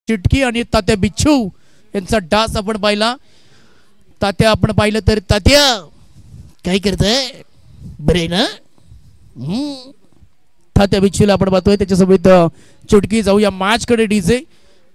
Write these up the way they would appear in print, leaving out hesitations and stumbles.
चिटकी आणि तात्या बिच्छू यांचा डास आपण पाहिला. तात्या आपण पाहिलं तर तात्या काय करताय बरे ना. तात्या बिच्छूला आपण पाहतोय त्याच्यासोबत चिटकी. जाऊया मॅच कडे. डीजे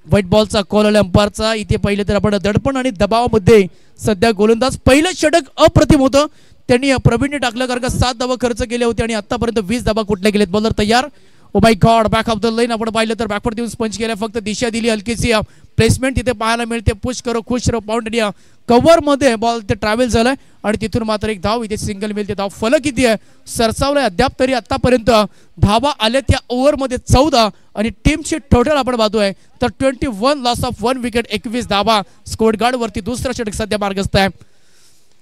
व्हाईट बॉलचा कॉल आला अंपायरचा. इथे पाहिलं तर आपण दडपण आणि दबावामध्ये सध्या गोलंदाज पहिलं षटक अप्रतिम होतं. त्यांनी प्रवीणने टाकलं कारण का 7 धावा खर्च केले होते आणि आतापर्यंत 20 धावा कुठल्या गेलेत. बॉलर तयार. Oh my God back of the line आपण पाहिलं तर बॅकवर्ड देऊन स्पंच केला. फक्त दिशा दिली हलकीची प्लेसमेंट तिथे पाहायला मिळते. पुश करो खुश रो पाऊंड इंडिया कव्हर मध्ये बॉल ते ट्रॅव्हल झालाय आणि तिथून मात्र एक धाव. इथे सिंगल मिळते. धाव फलक किती आहे सरसावलाय अद्याप तरी आतापर्यंत धावा आल्या त्या ओव्हर मध्ये 14 आणि टीमची टोटल आपण पाहतोय तर 21 लॉस ऑफ 1 विकेट 21 धावा. स्कोर गार्ड वरती दुसरा षटक सध्या मार्गस्थ आहे.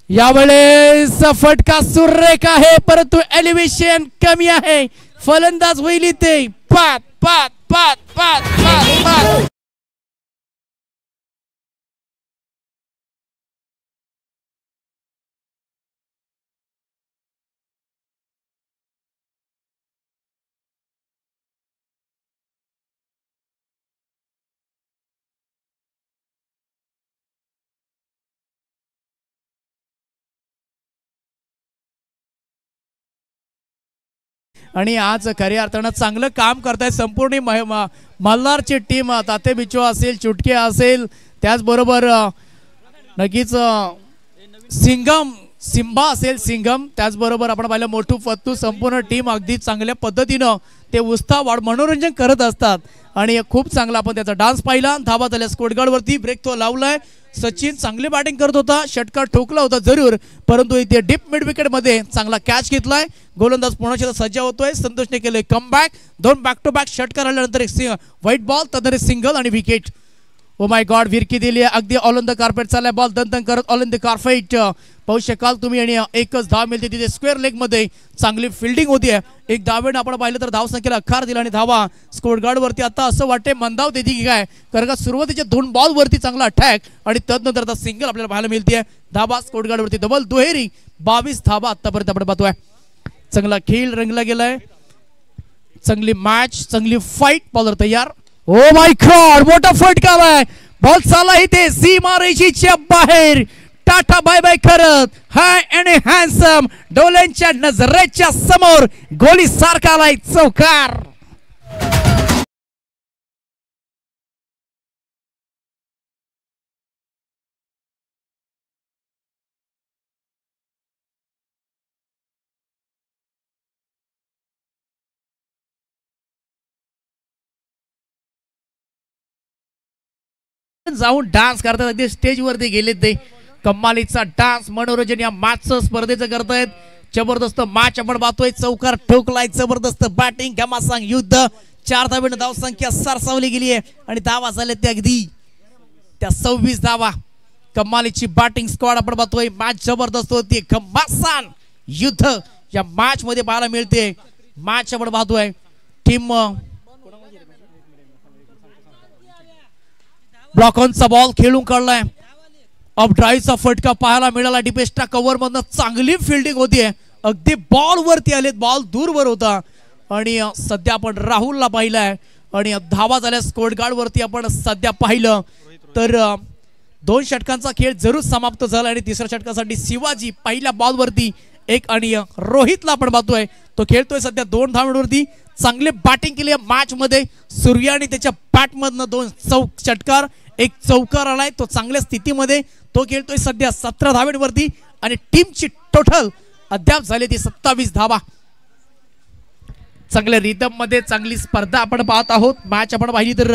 यावेळेस फटका सुरेख आहे परंतु एलिव्हेशन कमी आहे. फलंदाज होईल इथे पात पात पात पात पात पात. आणि आज खऱ्या अर्थानं चांगलं काम करताय संपूर्ण मल्हारची टीम. ताते बिच्छू असेल चुटके असेल त्याचबरोबर नक्कीच सिंगम सिंबा असेल सिंगम त्याचबरोबर आपण पाहिलं मोठू फत्तू संपूर्ण टीम अगदी चांगल्या पद्धतीनं ते उत्साह मनोरंजन करत असतात आणि खूप चांगला आपण त्याचा डान्स पाहिला. धावा झाल्या स्कोरगार्ड वरती. ब्रेक तो लावलाय. सचिन चांगली बॅटिंग करत होता. षटकार ठोकला होता जरूर परंतु इथे डीप मिड विकेट मध्ये चांगला कॅच घेतलाय. गोलंदाज पुन्हा सज्ज होतोय. संतोषने केले कमबॅक. 2 बॅक टू बॅक षटकार आल्यानंतर एक व्हाईट बॉल तदरे सिंगल आणि विकेट. ओ माय गॉड विरकी दिली अगदी ऑल ऑन द कार्पेट चाललाय बॉल दंतन करत ऑल ऑन द कार्पेट. पाहू शकाल तुम्ही आणि एकच धाव मिळते तिथे स्क्वेअर लेग मध्ये. चांगली फिल्डिंग होती. एक धावेने आपण पाहिलं तर धाव संख्येला आकार दिला आणि धावा स्कोर गार्ड वरती. आता असं वाटते मंदावते ती काय कारण का सुरुवातीच्या 2 बॉल वरती चांगला अटॅक आणि तदनंतर आता सिंगल आपल्याला पाहायला मिळते. धावा स्कोर गार्ड वरती डबल दुहेरी 22 धावा आतापर्यंत आपण पाहतोय. चांगला खेळ रंगला गेलाय. चांगली मॅच चांगली फाईट. बॉलर तयार. ओ माय गॉड मोठा फटका आलाय. बॉल चालला इथे सीमा रेषेच्या बाहेर. टाटा बाय बाय करत हाय अँड हँडसम डोल्यांच्या नजरेच्या समोर गोली सारखा आलाय चौकार. जाऊन डान्स करतात अगदी स्टेज वरती गेले ते. कमालीचा डान्स मनोरंजन या मॅचचं स्पर्धेचं करतायत. जबरदस्त मॅच आपण पाहतोय. चौकार ठोकलाय. जबरदस्त बॅटिंग घमासांग युद्ध. 4 धावेने धाव संख्या सरसावली गेली आहे आणि धावा झाल्या त्या अगदी त्या 26 धावा. कमालीची बॅटिंग स्क्वॉड आपण पाहतोय. मॅच जबरदस्त होती. घमासांग युद्ध या मॅच मध्ये पाहायला मिळते. मॅच आपण पाहतोय टीम ब्लॉक ऑनचा बॉल खेळून काढलाय. ऑफ ड्राईव्हचा फटका पाहायला मिळाला. डिपेस्टा कव्हर मधनं चांगली फिल्डिंग होतीये. अगदी बॉल वरती आलेत. बॉल दूरवर होता आणि सध्या आपण राहुलला पाहिलाय आणि धावा झाल्या स्कोर गार्ड वरती. आपण सध्या पाहिलं तर 2 षटकांचा खेळ जरूर समाप्त झाला आणि तिसऱ्या षटकासाठी शिवाजी पहिल्या बॉल वरती एक आणि रोहितला आपण पाहतोय तो खेळतोय सध्या 2 धावांवरती. चांगले बॅटिंग केली मॅच मध्ये. सूर्याने त्याच्या बॅट मधनं 2 षटकार एक चौकार आलाय. तो चांगल्या स्थितीमध्ये तो खेळतोय सध्या 17 धावांवरती आणि टीमची टोटल अद्याप झाली ती 27 धावा. चांगल्या रिदम मध्ये चांगली स्पर्धा आपण पाहत आहोत. मॅच आपण पाहिली तर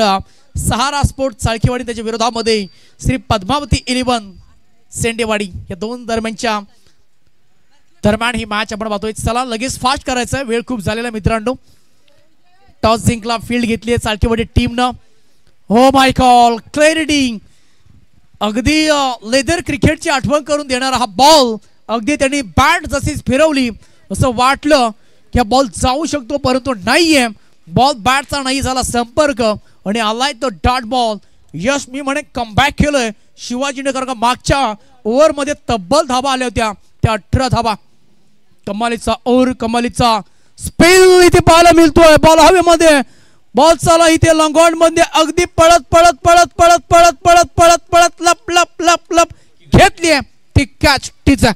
सहारा स्पोर्ट चाळकीवाडी त्याच्या विरोधामध्ये श्री पद्मावती 11 सेंडेवाडी या 2 दरम्यान ही मॅच आपण पाहतोय. चला लगेच फास्ट करायचं वेळ खूप झालेला मित्रांनो. टॉस जिंकला. फील्ड घेतली आहे चाळकीवाडी टीमनं. हो माय गॉड क्लॅरिटी अगदी लेदर क्रिकेटची आठवण करून देणारा हा बॉल. अगदी त्यांनी बॅट जशीच फिरवली असं वाटलं की हा बॉल जाऊ शकतो परंतु नाहीये. बॉल बॅटचा नाही झाला संपर्क आणि आलाय तो डॉट बॉल. यश मी म्हणे कमबॅक केलंय शिवाजीने कारण का मागच्या ओव्हर मध्ये तब्बल धावा आल्या होत्या त्या 18 धावा. कमालीचा ओव्हर कमालीचा स्पेल इथे पाहायला मिळतोय. बॉल हवेमध्ये बॉल चाला इथे लॉंगॉन मध्ये अगदी पळत पळत पळत पळत पळत पळत पळत पळत लप लप लप लप घेतली ती कॅच तिचा.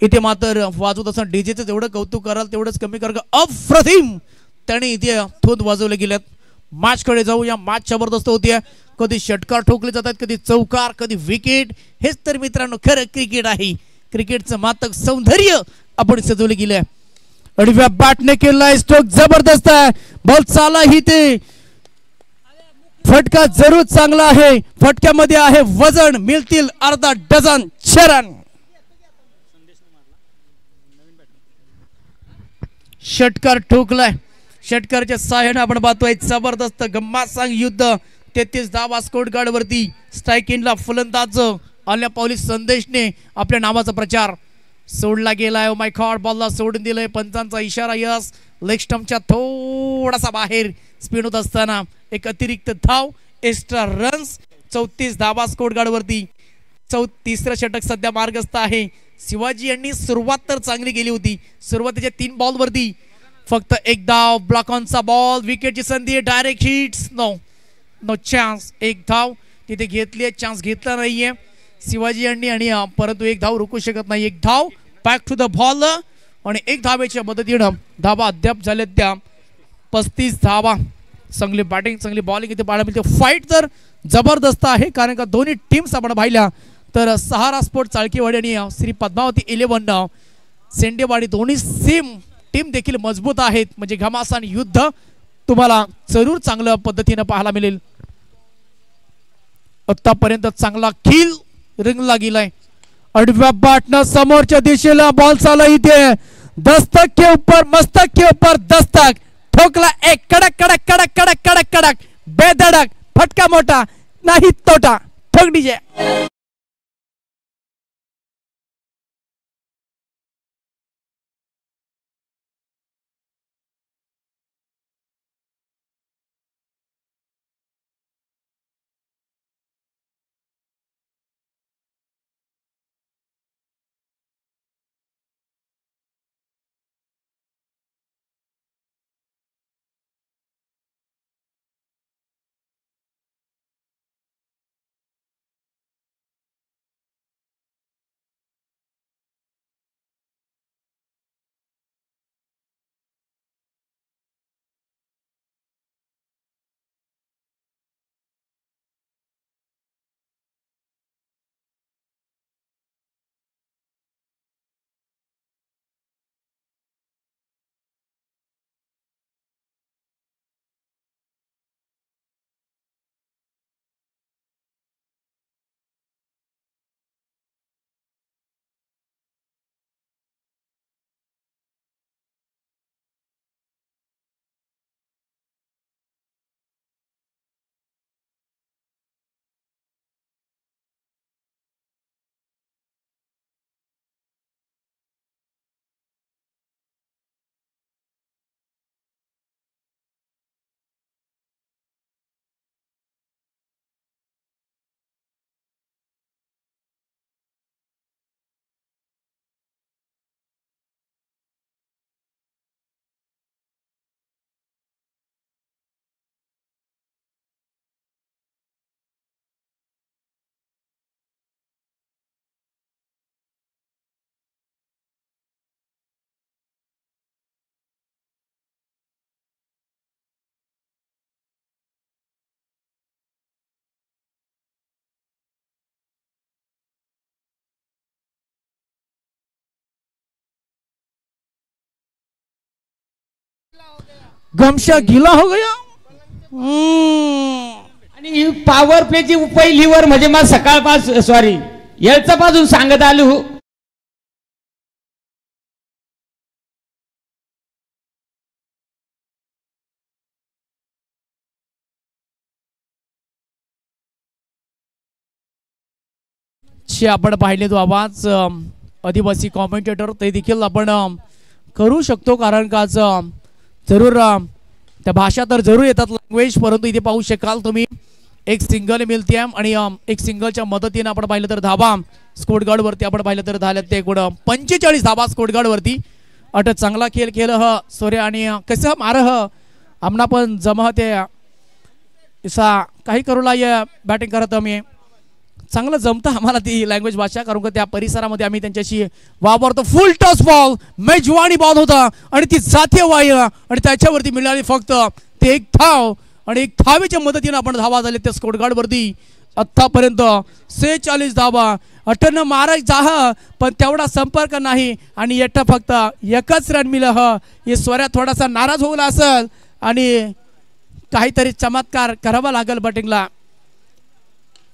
इथे मात्र वाजवत असताना डीजेचं जेवढं कौतुक कराल तेवढंच कमी कर. अप्रतिम त्याने इथे थोत वाजवले गेल्यात. मॅच कडे जाऊ. या मॅच जबरदस्त होती. कधी षटकार ठोकले जातात, कधी चौकार, कधी विकेट. हेच तर मित्रांनो खरं क्रिकेट आहे. क्रिकेटचं मातक सौंदर्य आपण सजवले गेले. अडव्या बॅटने केलाय स्ट्रोक जबरदस्त आहे. बॉल चाला इथे फटका जरूर चांगला आहे. फटक्यामध्ये आहे वजन. मिळतील अर्धा डझन रन. षटकार ठोकलाय. षटकारच्या सहाय्याने आपण पाहतोय जबरदस्त गम्मासांग युद्ध. 33 धावा स्कोर कार्ड वरती. स्ट्राइक इनला फलंदाज आल्या पावली संदेशने आपल्या नावाचा प्रचार सोडला गेलाय. माय गॉड बॉलला सोडून दिलंय. पंचांचा इशारा. यस लेग स्टंपच्या थोडासा बाहेर स्पिन होत असताना एक अतिरिक्त धाव. Extra runs. 34 धावा स्कोर कार्ड वरती. तिसरं षटक सध्या मार्गस्थ आहे. शिवाजी यांनी सुरुवात तर चांगली केली होती. सुरुवातीच्या 3 बॉल वरती फक्त एक धाव. ब्लॉक ऑनचा बॉल. विकेटची संधी. Direct hits. No no chance. एक धाव तिथे घेतली. चान्स घेतला नाहीये शिवाजी यांनी आणि परंतु एक धाव रोखू शकत नाही. एक धाव. बॅक टू द बॉल आणि एक धावेच्या मदतीनं धावा अद्याप झाल्यात त्या 35 धावा. चांगली बॅटिंग चांगली बॉलिंग इथे पाहायला मिळते. फाईट तर जबरदस्त आहे कारण का दोन्ही टीम्स आपण पाहिल्या तर सहारा स्पोर्ट चाळकीवाडी आणि श्री पद्मावती 11 सेंडेवाडी दोन्ही सेम टीम देखील मजबूत आहेत. म्हणजे घमासान युद्ध तुम्हाला जरूर चांगल्या पद्धतीने पाहायला मिळेल. आतापर्यंत चांगला खिल रिंगला गेलाय. अडव्या बॅटनं समोरच्या दिशेला बॉल चालला इथे. दस्तक के ऊपर मस्तक के ऊपर दस्तक. ठोकला एक कडक कडक कडक कडक कडक कडक बेधडक. फटका मोठा नाही तोटा. ठोक डीजे. गमशा गिला हो गया. आणि पॉवर प्लेची पहिली वर म्हणजे मग सकाळपासून सॉरी याचा पासून सांगत आलो मगाशी आपण पाहिले तो आवाज आदिवासी कॉमेंटेटर ते देखील आपण करू शकतो, कारण का आज जरूर त्या भाषा तर जरूर येतात लँग्वेज, परंतु इथे पाहू शकाल तुम्ही एक सिंगल मिळते आणि एक सिंगलच्या मदतीने आपण पाहिलं तर धाबा स्कोटगार्ड वरती आपण पाहिलं तर झाले ते एकूण 45 धाबा स्कोटगार्ड वरती. अट चांगला खेळ केलं ह सोर्या आणि कसं मार ह आमना पण जमा ते असा काही करूला या बॅटिंग करत आम्ही चांगलं जमतं आम्हाला ती लँग्वेज भाषा, कारण का त्या परिसरामध्ये आम्ही त्यांच्याशी वावरतो. फुल टॉस बॉल मेजवानी बॉल होता आणि ती जातीय वाय आणि त्याच्यावरती मिळाली फक्त ते एक धाव आणि एक धावेच्या मदतीने आपण धावा झाले त्या स्कोटगार्ड वरती. आतापर्यंत 46 धावा 58 मारक जाह पण तेवढा संपर्क नाही आणि येठा फक्त एकच रन मिळालं ह. हे स्वऱ्या थोडासा नाराज होऊला असेल आणि काहीतरी चमत्कार करावा लागेल बॅटिंगला.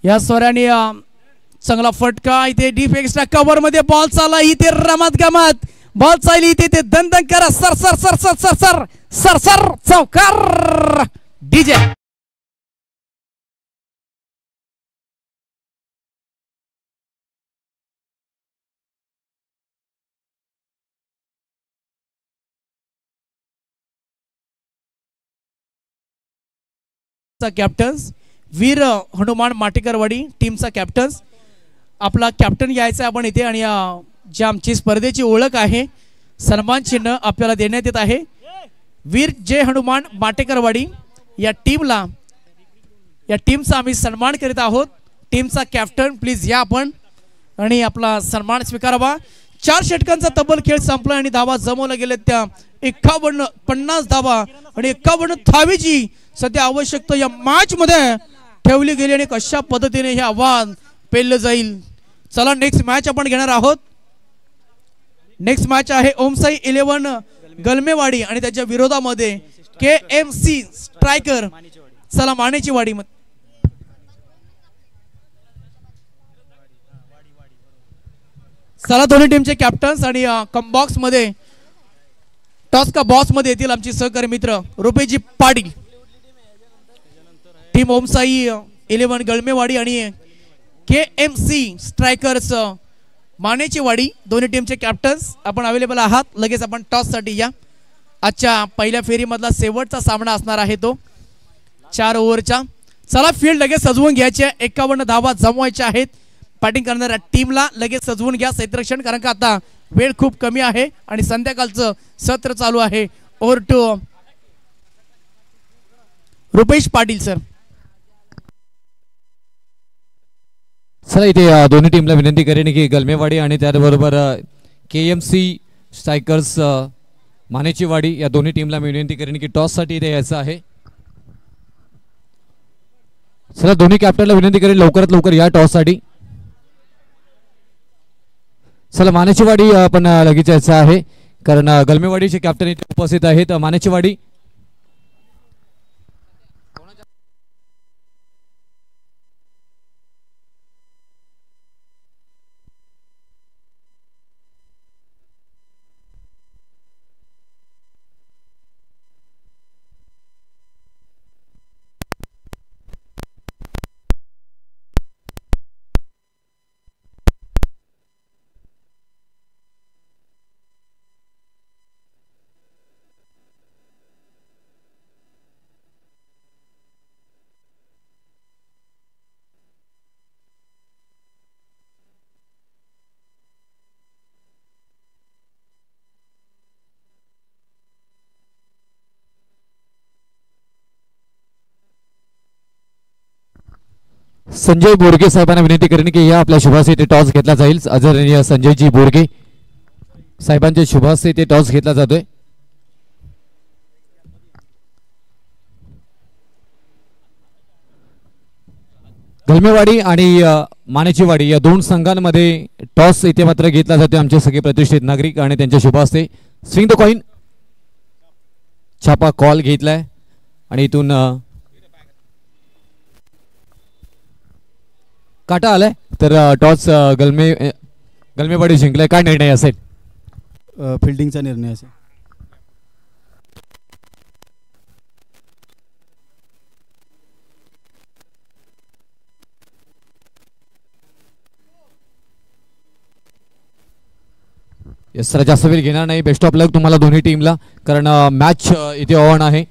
या स्वराने चांगला फटका इथे डीप एक्स्ट्रा कव्हर मध्ये बॉल चालला इथे रमत गमत बॉल चालली इथे ते दणदण करा सर सर सर सर सर सर सर सर चौकार डीजे. कॅप्टन्स वीर हनुमान माटेकरवाडी टीमचा कॅप्टन्स आपला कॅप्टन यायचा आपण इथे आणि जी आमची स्पर्धेची ओळख आहे सन्मान चिन्ह आपल्याला देण्यात येत आहे. वीर जय हनुमान माटेकरवाडी या टीमचा आम्ही सन्मान करीत आहोत. टीमचा कॅप्टन प्लीज या आपण आणि आपला सन्मान स्वीकारावा. 4 षटकांचा तब्बल खेळ संपला आणि धावा जमवल्या गेल्या त्या 50 धावा आणि 51 धावेची सध्या आवश्यकता या मॅच मध्ये ठेवली गेली आणि कशा पद्धतीने हे आव्हान पेललं जाईल. चला नेक्स्ट मॅच आपण घेणार आहोत. नेक्स्ट मॅच आहे ओमसाई 11 गलमेवाडी आणि त्याच्या विरोधामध्ये KMC स्ट्रायकर चला मानेची वाडी. चला दोन्ही टीमचे कॅप्टन्स आणि कमबॉक्स मध्ये टॉस का बॉक्स मध्ये येतील आमचे सहकारी मित्र रुपेजी पाटील. टीम ओमसाई 11 गळमेवाडी आणि KMC स्ट्रायकर्स मानेची वाडी दोन्ही टीमचे कॅप्टन्स आपण अवेलेबल आहात. लगेच आपण टॉस साठी या. आजच्या पहिल्या फेरीमधला शेवटचा सामना असणार आहे तो 4 ओव्हरचा. चला फील्ड लगेच सजवून घ्यायचे. 51 धावा जमवायच्या आहेत बॅटिंग करणाऱ्या टीमला. लगेच सजवून घ्या क्षेत्ररक्षण, कारण का आता वेळ खूप कमी आहे आणि संध्याकाळचं सत्र चालू आहे. Over to Rupesh Patil sir. चला इथे दोन्ही टीमला विनंती करेन की गलमेवाडी आणि त्याचबरोबर KMC स्ट्रायकर्स मानेची वाडी या दोन्ही टीमला मी विनंती करेन की टॉस साठी इथे यायचं आहे. चला दोन्ही कॅप्टनला विनंती करेन लवकरात लवकर या टॉस साठी. चला मानेची वाडी पण लगेच यायचं आहे कारण गलमेवाडीचे कॅप्टन इथे उपस्थित आहेत. मानेची वाडी संजय बोरगे साहेबांना विनंती करेन की या आपल्या शुभास येथे टॉस घेतला जाईल. आदरणीय संजयजी बोरगे साहेबांच्या शुभास येथे टॉस घेतला जातोय. गलमेवाडी आणि मानेची वाडी या दोन संघांमध्ये टॉस इथे मात्र घेतला जातोय. आमचे सगळे प्रतिष्ठित नागरिक आणि त्यांच्या शुभास्ते स्विंग द कॉइन छापा कॉल घेतलाय आणि इथून काटा आलाय तर टॉस गलमेवाडी जिंकलाय. काय निर्णय असेल? फिल्डिंगचा निर्णय असेल. येस सर, जास्त वेळ घेणार नाही. बेस्ट ऑफ लक तुम्हाला दोन्ही टीमला, कारण मॅच इथे ऑन आहे.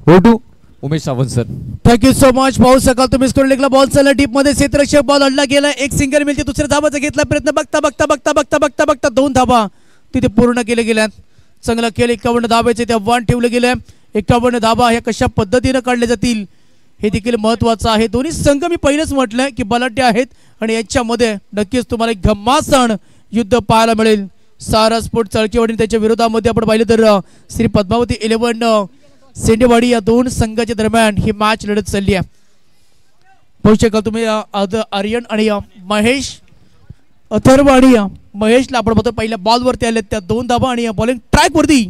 हो to Umesh Sawant sir. Thank you so much. पाहू शकाल तुम्ही स्कोर लेगला बॉल चालला डीप मध्ये, क्षेत्ररक्षक बॉल अडला गेला. एक सिंगल मिळते, दुसऱ्या धाबाचा घेतला प्रयत्न. बघता बघता बघता बघता बघता बघता 2 धाबा तिथे पूर्ण केले गेल्या. चांगला केलं. 51 धाब्याचे त्या 1 ठेवले गेले. 51 धाबा ह्या कशा पद्धतीने काढले जातील हे देखील महत्वाचं आहे. दोन्ही संघ मी पहिलेच म्हटलंय की बलाढ्य आहेत आणि यांच्यामध्ये नक्कीच तुम्हाला एक घमासान युद्ध पाहायला मिळेल. सारसपोर्ट चळकेवाडी त्याच्या विरोधामध्ये आपण पाहिलं तर श्री पद्मावती 11 सेंडेवाडी या 2 संघाच्या दरम्यान ही मॅच लढत चालली आहे. पाहू शकाल तुम्ही आर्यन आणि महेश अथर्व आणि महेशला आपण पाहतो पहिल्या बॉलवरती आले त्या 2 धाबा आणि बॉलिंग ट्रॅक वरती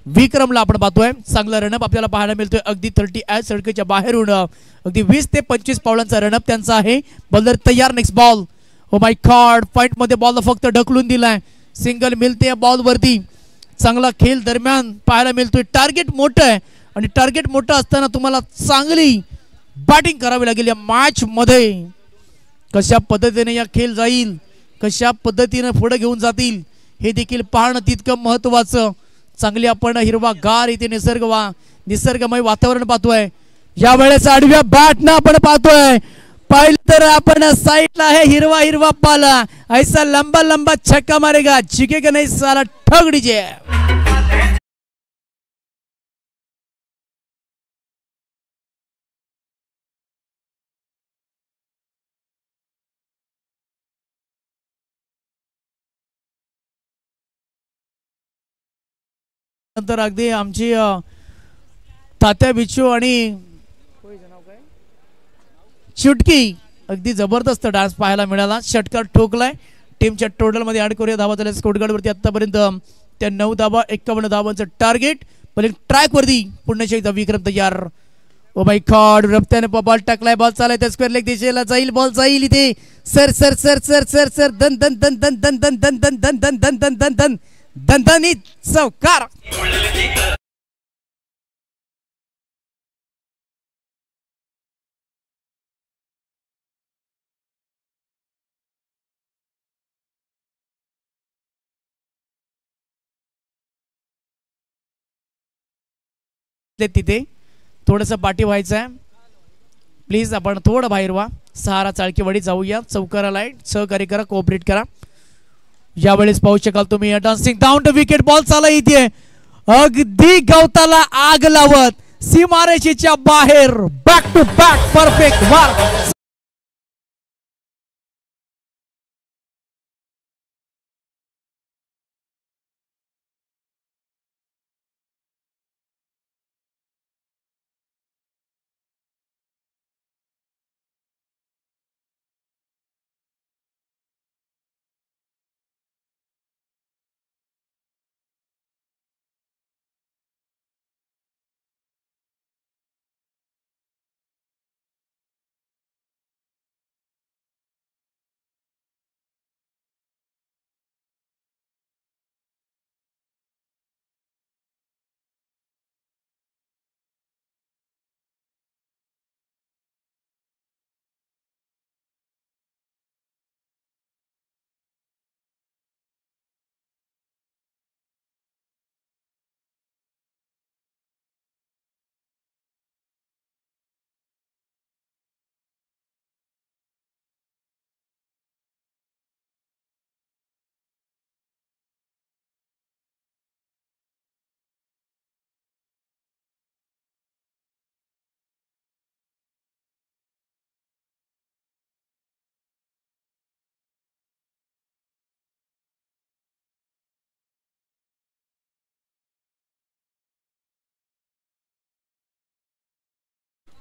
विक्रमला आपण पाहतोय. चांगला रनअप आपल्याला पाहायला मिळतोय. अगदी 30 सडकेच्या बाहेरून अगदी 20 ते 25 पावलांचा रनअप त्यांचा आहे. बॉलर तयार. Next ball. O my God, point मध्ये बॉल फक्त ढकलून दिलाय. सिंगल मिळते बॉल वरती. चांगला खेळ दरम्यान पाहायला मिळतोय. टार्गेट मोठं आहे आणि टार्गेट मोठं असताना तुम्हाला चांगली बॅटिंग करावी लागेल या मॅच मध्ये. कशा पद्धतीने या खेळ जाईल, कशा पद्धतीने पुढे घेऊन जातील हे देखील पाहणं तितकं महत्वाचं. चांगली आपण हिरवागार इथे निसर्गमय वातावरण पाहतोय. या वेळेस आडव्या बॅट ना आपण पाहतोय. पहिलं तर आपण साईडला आहे हिरवा हिरवा पाला. ऐसा लंबा लंबा छक्का मारेगा, जिंकेगा नहीं साला ठग डीजे. नंतर अगदी आमची तात्या बिच्छू आणि चुटकी अगदी जबरदस्त डान्स पाहायला मिळाला. षटकार ठोकलाय. टीमच्या टोटल मध्ये 8 कोरिया धावा झाल्या. स्कोरकार्ड वरती आतापर्यंत त्या 9 धावा, 51 धावांचं टार्गेट. बॉलिंग ट्रॅक वरती पुन्हा एकदा विक्रम तयार. ओ माय गॉड, रफ्त्याने बॉल टाकलाय. बॉल चालाय त्या स्क्वेअर लेग दिशेला जाईल. बॉल जाईल इथे. सर सर सर सर सर सर दन दन दन दन दन दन दन दन दन दन दन दन दन दन दणदणीत चौकार. तिथे थोडंसं पाठी व्हायचं आहे. प्लीज आपण थोडं बाहेर व्हा. सहारा चाळकेवाडी जाऊया. चौकाराला सहकार्य करा, कोऑपरेट करा. यावेळेस पाहू शकाल तुम्ही dancing down to wicket ball चालला इथे अगदी गवताला आग लावत सीमारेषेच्या बाहेर. Back to back perfect mark.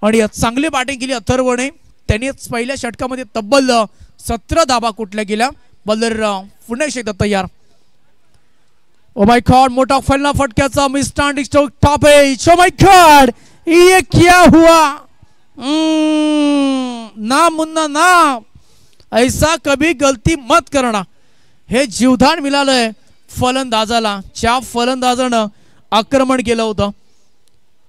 आणि चांगली बॅटिंग केली अथर्वने. त्याने पहिल्या षटकामध्ये तब्बल 17 धाबा कुठल्या गेल्या. बॉलर पुन्हा एकदा तयार. ओ माय गॉड, मोठा फलना फटक्याचा मिस्टँडिंग stroke top edge. Oh my god, ये क्या हुआ? ना मुन्ना ना, ऐसा कभी गलती मत करना. हे जीवदान मिळालंय फलंदाजाला. ज्या फलंदाजानं आक्रमण केलं होतं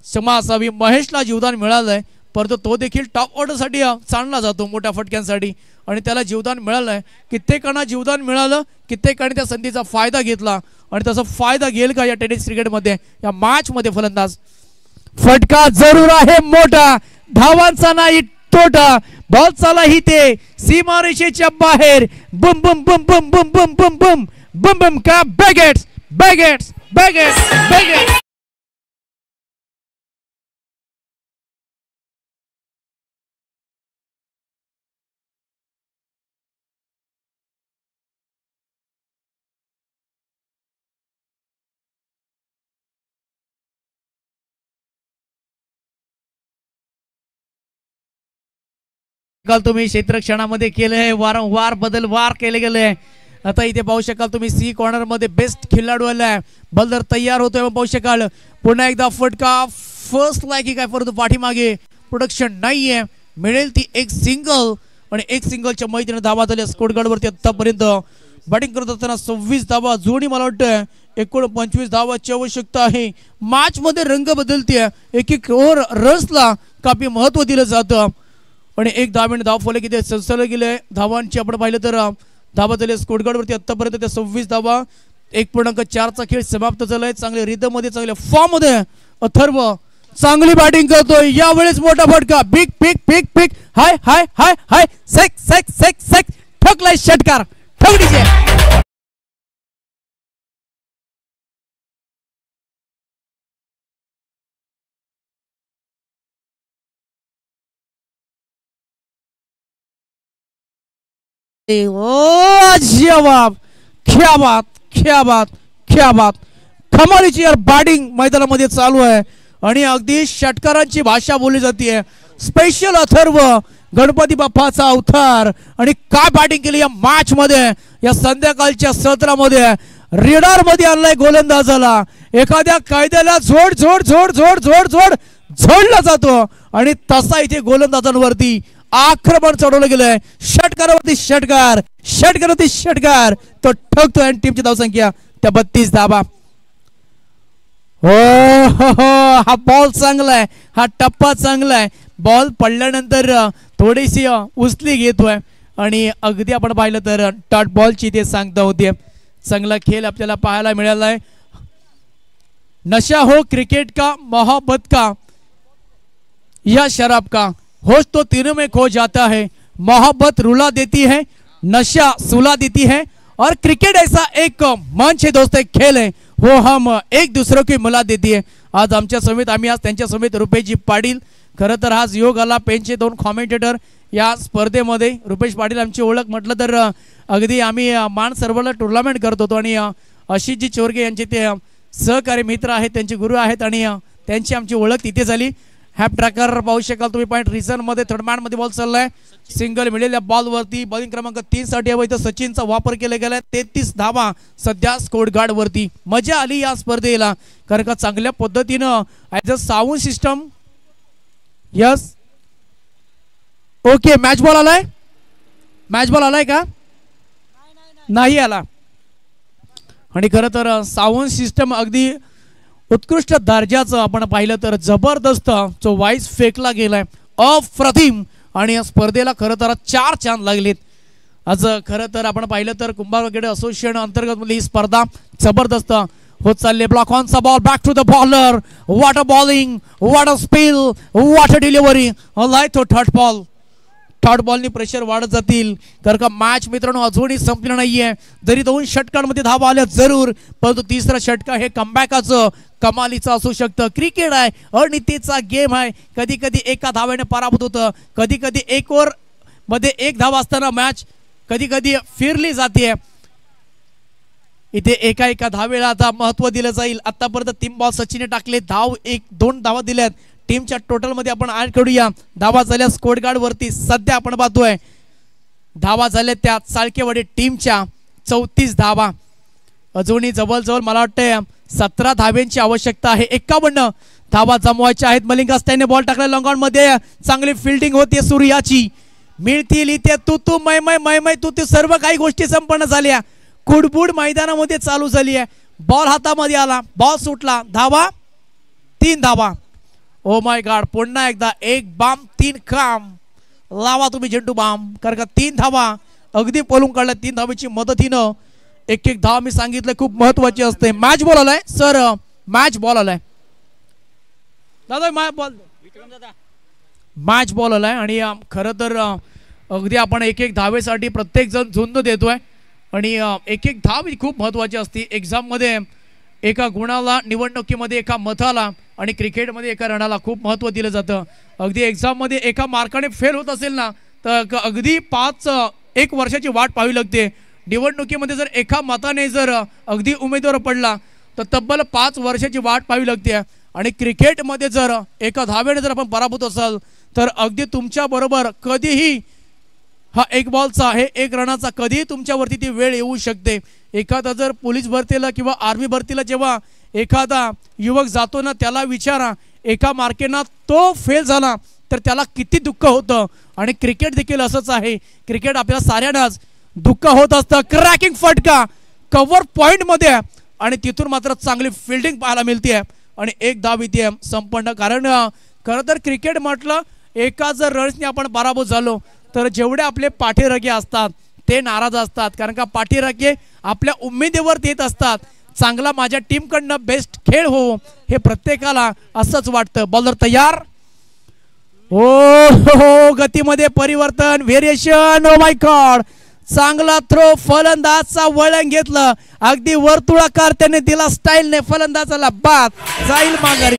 क्षमा असावी. महेशला जीवदान मिळालंय परंतु तो देखील टॉप ऑर्डरसाठी चालला जातो मोठ्या फटक्यांसाठी आणि त्याला जीवदान मिळालं आहे. कित्येकांना जीवदान मिळालं, कित्येकांनी त्या संधीचा फायदा घेतला आणि त्याचा फायदा घेईल का या टेनिस क्रिकेटमध्ये, या मॅचमध्ये फलंदाज. फटका जरूर आहे मोठा, धावांचा नाही तोटा. बॉल चाला ही ते सीमारेषेच्या बाहेर. बम बम बम बम बम बम बम बम बम बम का बॅगेट्स बॅगेट्स बॅगेट्स बॅगेट्स. काल तुम्ही क्षेत्ररक्षणामध्ये केलंय, वारंवार बदल वार केले गेले. आता इथे पाहू शकाल तुम्ही सी कॉर्नर मध्ये बेस्ट खेळाडू आलाय. बल्लर तयार होतोय, पाहू शकाल. पुन्हा एकदा फटका फर्स्ट लायकी काय, परंतु पाठीमागे प्रोडक्शन नाहीये. मिळेल ती एक सिंगल आणि एक सिंगलच्या मैत्रीने धावा झाल्या स्कोरगार्डवरती. आतापर्यंत बॅटिंग करत असताना 26 धावा जोडी, मला वाटतं एकूण 25 धावाची आवश्यकता आहे. मॅच मध्ये रंग बदलते, एक एक ओव्हर रसला काफी महत्व दिलं जातं आणि एक धावेने धाव फलक इथे सलसले गेले. धावांची आपण पाहिलं तर धावा झाले स्कोरगार्डवरती. आतापर्यंत त्या 26 धावा, 1.4चा खेळ समाप्त झालाय. चांगले रिदम मध्ये, चांगल्या फॉर्म मध्ये अथर्व चांगली बॅटिंग करतोय. यावेळेस मोठा फटका, बिग बिग बिग बिग, हाय हाय हाय हाय, सेक सेक सेक सेक, ठोकलाय षटकार, ठोकडीचे. जवाब, क्या बात क्या बात क्या बात. कमालीची यार बॅटिंग मैदानामध्ये चालू आहे आणि अगदी षटकारांची भाषा बोलली जाते. स्पेशल अथर्व, गणपती बाप्पाचा अवतार. आणि काय बॅटिंग केली या मॅच मध्ये, या संध्याकाळच्या सत्रामध्ये. रेडार मध्ये आणलाय गोलंदाजाला. एखाद्या कायद्याला जोड जोड जोड जोड जोड जोड जोडला जातो आणि तसा इथे गोलंदाजांवरती आक्रमण चढवलं गेलंय. षटकारावरती षटकार, षटकारावरती षटकार, तो ठोकतोय आणि टीमची धावसंख्या त्या 32 धावा. हो हा बॉल चांगला आहे, हा टप्पा चांगला आहे. बॉल पडल्यानंतर थोडीशी उचली घेतोय आणि अगदी आपण पाहिलं तर डॉट बॉलची ते सांगता होते. चांगला खेळ आपल्याला पाहायला मिळाला आहे. नशा हो क्रिकेट का, मोहब्बत का या शराब का, होश तो तीनों में खो जाता है. मोहब्बत रुला देती है, नशा सुला देती है और क्रिकेट ऐसा एक मंच है दोस्तों, एक खेल है, वो हम एक दूसरे की मुला देती है. आज आमच्या समेत, आम्ही आज त्यांच्या समेत रुपेशजी पाटील. खरं तर आज योग आला, पेनचे 2 कॉमेंटेटर या स्पर्धेमध्ये. रुपेश पाटील आमची ओळख म्हटलं तर अगदी आम्ही मान सर्वला टुर्नामेंट करत होतो आणि आशिषजी चोरगे यांचे ते सहकारी मित्र आहेत, त्यांचे गुरु आहेत आणि त्यांची आमची ओळख तिथे झाली. हॅप ट्रॅकर पाहू शकाल तुम्ही. पॉईंट रिझन मध्ये थर्ड मॅन मध्ये बॉल चाललाय. सिंगल मिळेल या बॉल वरती. बॉलिंग क्रमांक 3 साठी इथं सचिनचा वापर केला गेलाय. 33 धावा सध्या स्कोर गार्ड वरती. मजा आली या स्पर्धेला कारण का चांगल्या पद्धतीनं as a sound system. Yes okay, match ball आलाय, मॅच बॉल आलाय का, नाही आला. आणि खरं तर साऊंड सिस्टम अगदी उत्कृष्ट दर्जाचं आपण पाहिलं तर जबरदस्त जो वाईस फेकला गेलाय, अप्रतिम. आणि या स्पर्धेला खरं तर 4 चांद लागलेत. आज खरं तर आपण पाहिलं तर कुंभार क्रिकेट असोसिएशन अंतर्गत ही स्पर्धा जबरदस्त होत चालली. ब्लॉक ऑनचा ball, back to the bowler. What a bowling, what a spill, what a delivery. Like तो थर्ड बॉल. थर्ड बॉलनी प्रेशर वाढत जातील कारण का मॅच मित्रांनो अजूनही संपलेलं नाहीये. जरी 2 षटकांमध्ये धावा आल्या जरूर, परंतु तिसरा षटका हे कमबॅकाचं कमालीचं असू शकतं. क्रिकेट आहे, अनितीचा गेम आहे. कधी कधी एका धावेने पराभूत होतं, कधी कधी एक ओव्हर मध्ये 1 धाव असताना मॅच कधी कधी फिरली जाते. इथे एका एका धावेला आता महत्व दिलं जाईल. आतापर्यंत 3 बॉल सचिनने टाकले, धाव 1-2 धावा दिल्यात. टीमच्या टोटल मध्ये आपण ऍड करूया. धावा झाल्या स्कोर गार्ड वरती सध्या आपण पाहतोय धावा झाल्या त्या चाळकेवाडी टीमच्या 34 धावा. अजूनही जवळजवळ मला वाटतंय 17 धाव्यांची आवश्यकता आहे. 51 धावा जमवायच्या आहेत. मलिंगा त्याने बॉल टाकला लॉंग मध्ये. चांगली फिल्डिंग होती सूर्याची. मिळतील इथे तू तू मै मै मै मै तू तू, सर्व काही गोष्टी संपन्न झाल्या. कुडबुड मैदानामध्ये चालू झाली आहे. बॉल हातामध्ये आला, बॉल सुटला. धावा 3 धावा. ओ माय गॉड, पुन्हा एकदा एक बाम 3 काम लावा तुम्ही झेंडू बाम, कारण का 3 धावा अगदी पळून काढल्या. 3 धावेची मदतीनं एक धाव मी सांगितलं खूप महत्वाची असते. मॅच बॉल आलाय सर, मॅच बॉल आलाय दादा, मॅच बॉल आलाय. आणि खरं तर अगदी आपण एक धावेसाठी प्रत्येक जण झुंज देतोय आणि एक धाव ही खूप महत्वाची असते. एक्झाममध्ये एका गुणाला, निवडणुकीमध्ये एका मताला आणि क्रिकेटमध्ये एका रनाला खूप महत्त्व दिलं जातं. अगदी एक्झाममध्ये एका मार्काने फेल होत असेल ना तर अगदी 1 वर्षाची वाट पाहावी लागते. निवडणुकीमध्ये जर एका मताने जर अगदी उमेदवार पडला तर तब्बल 5 वर्षाची वाट पाहावी लागते. आणि क्रिकेटमध्ये जर एका धावेने जर आपण पराभूत असाल तर अगदी तुमच्या बरोबर कधीही हा 1 बॉलचा, हे 1 रनाचा कधीही तुमच्यावरती ती वेळ येऊ शकते. एखादा जर पोलीस भरतीला किंवा आर्मी भरतीला जेव्हा एखादा युवक जातो ना, त्याला विचारा एका मार्केना तो फेल झाला तर त्याला किती दुःख होतं. आणि क्रिकेट देखील असंच आहे. क्रिकेट आपल्याला साऱ्यांनाच दुःख होत असतं. क्रॅकिंग फटका कव्हर पॉइंट मध्ये आणि तिथून मात्र चांगली फिल्डिंग पाहायला मिळते आणि 1 धाव येते संपन्न. कारण खरं तर क्रिकेट म्हटलं एका जर रन्सने आपण पराभूत झालो तर जेवढे आपले पाठीराखे असतात ते नाराज असतात, कारण का पाठीराखे आपल्या उमेदीवर येत असतात. चांगला माझ्या टीमकडनं बेस्ट खेळ हो हे प्रत्येकाला असंच वाटतं. बॉलर तयार, हो गतीमध्ये परिवर्तन, व्हेरिएशन, ओ माय गॉड, चांगला थ्रो, फलंदाजचा वळण घेतलं, अगदी वर्तुळाकार त्याने दिला स्टाईलने, फलंदाजाला बाद, जाईल माघारी.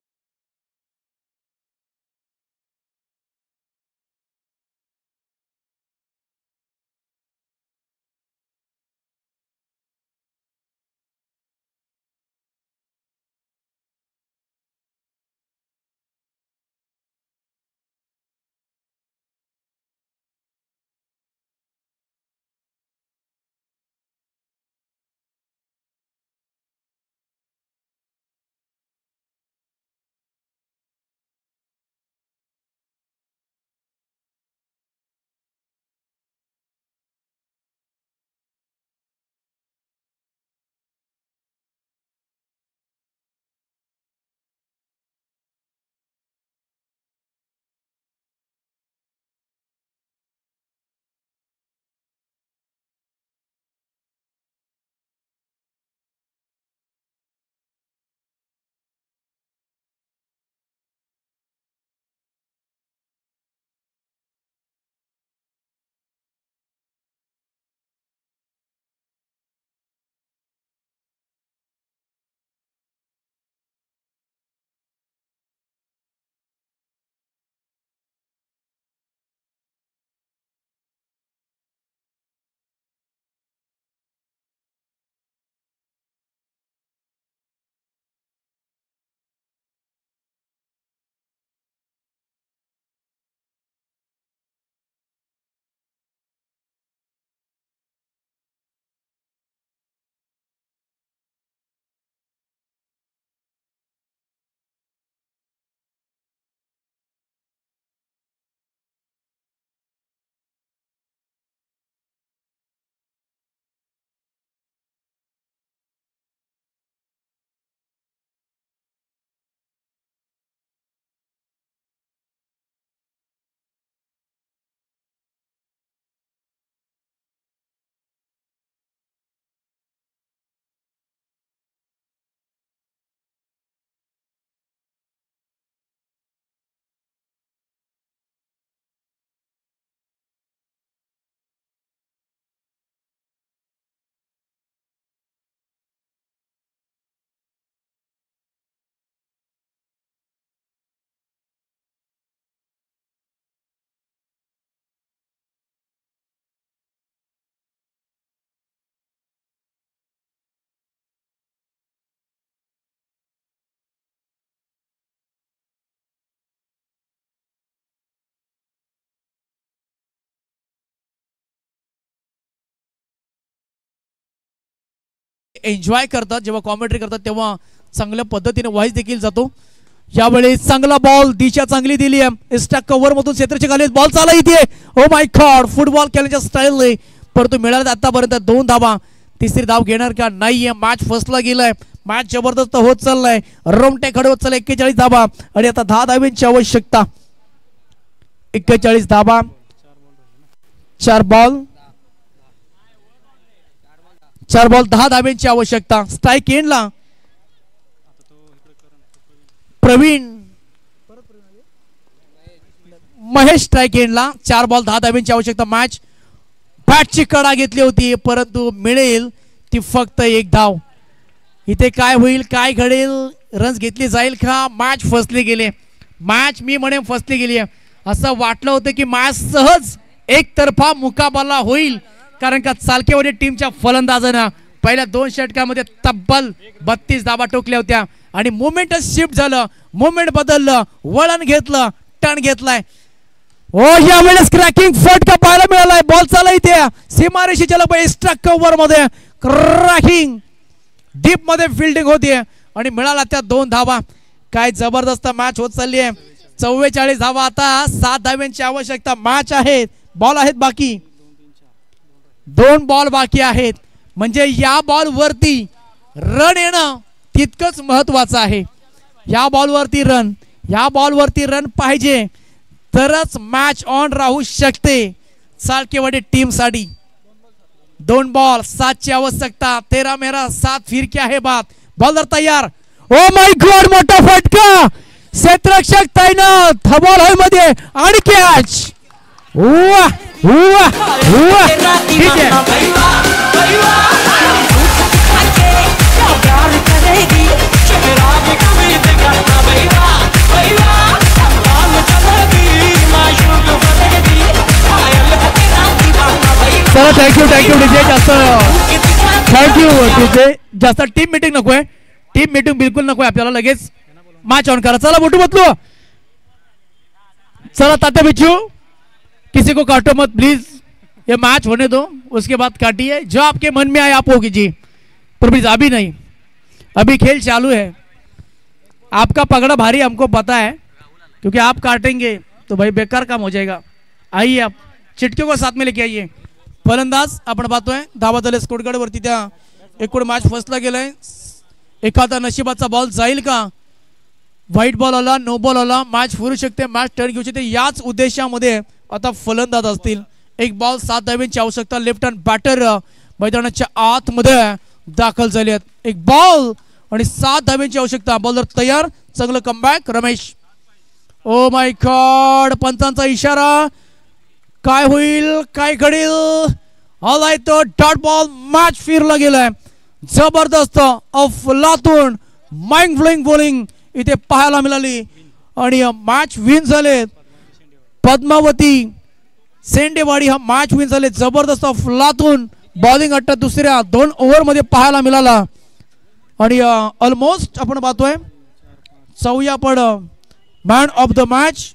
एन्जॉय करतात, जेव्हा कॉमेंट्री करतात तेव्हा चांगल्या पद्धतीने व्हॉइस देखील जातो. यावेळी चांगला बॉल, दिशा चांगली दिली आहे, स्टॅक कव्हर मधून क्षेत्राच्या खाली बॉल चालला इथे. ओ माय गॉड, फुटबॉल खेळण्याच्या स्टाईलने परंतु मिळाल्यात आतापर्यंत 2 धावा. तिसरी धाव घेणार का नाहीये, मॅच फसला गेलाय. मॅच जबरदस्त होत चाललाय. रोमटे खडे होत चाललाय. 41 धाबा आणि आता 10 धाब्यांची आवश्यकता. 41 धाबा, 4 बॉल 10 धाब्यांची आवश्यकता. स्ट्राईक एंडला प्रवीण महेश स्ट्राईक एंडला. 4 बॉल 10 धाब्यांची आवश्यकता. मॅच बॅटची कडा घेतली होती परंतु मिळेल ती फक्त 1 धाव. इथे काय होईल, काय घडेल, रन्स घेतली जाईल का, मॅच फसले गेले. मॅच मी म्हणेन फसली गेली. असं वाटलं होतं की मॅच सहज एकतर्फा मुकाबला होईल कारण का चालकेवाडी टीमच्या फलंदाजानं पहिल्या 2 षटकामध्ये तब्बल 32 धाबा टोकल्या होत्या आणि मोमेंटच शिफ्ट झालं. मोमेंट बदललं, वळण घेतलं, टर्न घेतलाय. ओ यावेळेस क्रॅकिंग फटका पाहायला मिळालाय. बॉल चालला इथे सीमारेषेच्या लगभग एक्स्ट्रा कव्हर मध्ये क्रॅकिंग डीप मध्ये फिल्डिंग होतीये आणि मिळाला त्या 2 धावा. काय जबरदस्त मॅच होत चालली आहे. 44 धावा, आता 7 धाव्यांची आवश्यकता. मॅच आहे, बॉल आहेत बाकी, 2 बॉल बाकी आहेत. म्हणजे या बॉल वरती रन येणं तितकंच महत्वाचं आहे. या बॉल वरती रन पाहिजे तरच मॅच ऑन राहू शकते चालकेवाडी टीम साठी. 2 बॉल 7 ची आवश्यकता. 13 मेरा 7 फिर क्या है बात. बॉलर तयार. ओ माय गॉड, मोठा फटका. क्षेत्ररक्षक तैनात. हा बॉल आहे मध्ये आणि कॅच. वाह वाह वाह, ठीक आहे. चला थँक्यू डीजे. Thank you DJ. जास्त टीम मीटिंग नकोय. टीम मीटिंग बिल्कुल नकोय आपल्याला. लगेच मॅच ऑन करा. चला मोठू बदलू. चला तात्या बिच्छू, किसी को काटो मत प्लीज. ये मैच होने दो, उसके बाद काटिए. जो आपके मन में आए आप वो कीजिए, पर प्लीज अभी नहीं. अभी खेल चालू है. आपका पगड़ा भारी हमको पता है क्योंकि आप काटेंगे तो भाई बेकार काम हो जाएगा. आइए आप चिटके को साथ में लेके आइए. फलंदाज आपण पाहतोय धावा झाले स्कोरकार्ड वरती. त्या एकूण मॅच फसला गेलाय. एखादा नशिबाचा बॉल जाईल का. व्हाईट बॉल आला, नो बॉल आला, मॅच फिरू शकते, मॅच टर्न घेऊ शकते. याच उद्देशामध्ये आता फलंदाज असतील. 1 बॉल 7 धाव्यांची आवश्यकता. लेफ्ट हँड बॅटर मैदानाच्या आतमध्ये दाखल झाले आहेत. 1 बॉल आणि 7 धाव्यांची आवश्यकता. बॉलर तयार. चांगलं comeback Ramesh. Oh my god, पंचांचा इशारा. काय होईल, काय घडेल. आलाय तो डॉट बॉल. मॅच फिरला गेलाय. जबरदस्त अफलातून माइंड ब्लोइंग बॉलिंग इथे पाहायला मिळाली आणि मॅच विन झाले. पद्मावती सेंडेवाडी हा मॅच विन झाले. जबरदस्त अफलातून बॉलिंग अट्टा दुसऱ्या 2 ओव्हर मध्ये पाहायला मिळाला आणि ऑलमोस्ट आपण पाहतोय 4 per man of the match.